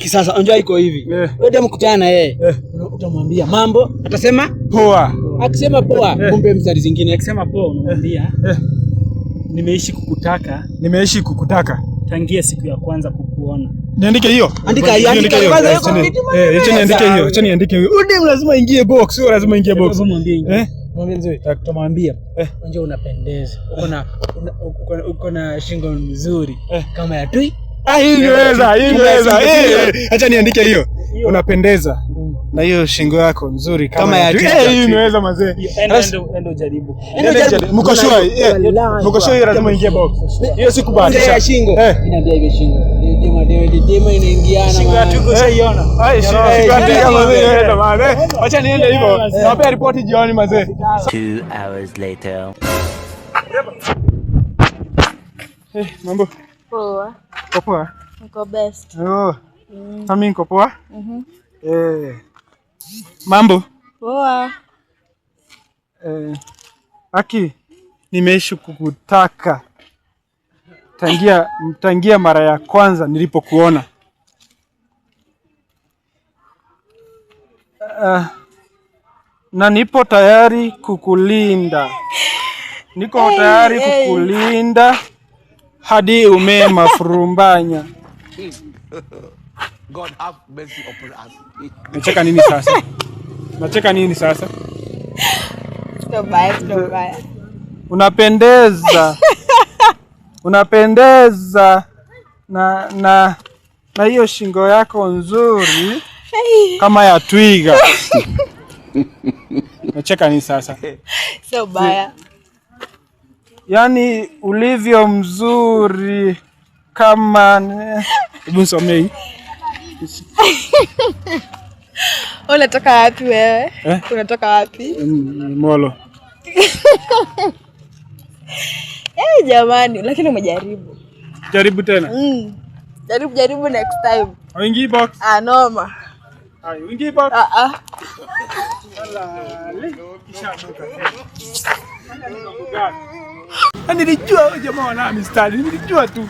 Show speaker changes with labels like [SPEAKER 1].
[SPEAKER 1] kisasa. Unajua iko hivi. Wewe ndio mkutana na yeye. Utamwambia mambo, atasema
[SPEAKER 2] poa.
[SPEAKER 1] Akisema poa, kumbe mstari zingine.
[SPEAKER 3] Akisema poa unamwambia nimeishi kukutaka tangia siku ya kwanza kukuona.
[SPEAKER 2] Niandike hiyo.
[SPEAKER 1] Andika kwanza hiyo.
[SPEAKER 2] Acha niandike hiyo. Udi lazima ingie box, sio lazima ingie box.
[SPEAKER 1] Mwambie nzuri. Tutamwambia unajua unapendeza. Uko na shingo nzuri kama ya tui.
[SPEAKER 2] Ingeweza. Acha niandike hiyo. Unapendeza. Na hiyo shingo yako nzuri kama ya tui. Hii imeweza mazee.
[SPEAKER 3] Endo jaribu.
[SPEAKER 2] Mko sure hiyo lazima ingie box. Hiyo siku bahatisha.
[SPEAKER 1] Ya shingo. Inaambia hiyo shingo. Dema inaingiana.
[SPEAKER 3] Shingo ya tuko shaiona.
[SPEAKER 2] Shingo ya mazee. Acha niende hivyo. Nawapea ripoti jioni mazee.
[SPEAKER 4] 2 hours later.
[SPEAKER 2] Mambo.
[SPEAKER 5] Poa.
[SPEAKER 2] Poa.
[SPEAKER 5] Niko best.
[SPEAKER 2] Mimi niko poa. Mambo.
[SPEAKER 5] Poa.
[SPEAKER 2] Aki, nimeishi kukutaka tangia mara ya kwanza nilipokuona. Na nipo tayari kukulinda. Niko tayari kukulinda hadi umema furumbanya.
[SPEAKER 6] God have mercy upon us.
[SPEAKER 2] Nacheka nini sasa?
[SPEAKER 5] Tobaya.
[SPEAKER 2] Unapendeza na hiyo shingo yako nzuri kama ya twiga. Nacheka nini sasa?
[SPEAKER 5] So baya.
[SPEAKER 2] Yaani ulivyo mzuri kama hebu somei.
[SPEAKER 5] Unatoka wapi wewe? Unatoka wapi?
[SPEAKER 2] Molo.
[SPEAKER 5] Jamani, lakini umejaribu.
[SPEAKER 2] Jaribu tena.
[SPEAKER 5] Jaribu next time.
[SPEAKER 2] Uingie box.
[SPEAKER 5] Noma.
[SPEAKER 2] Uingie box. Nilijua jamaa wana mistari, nilijua tu.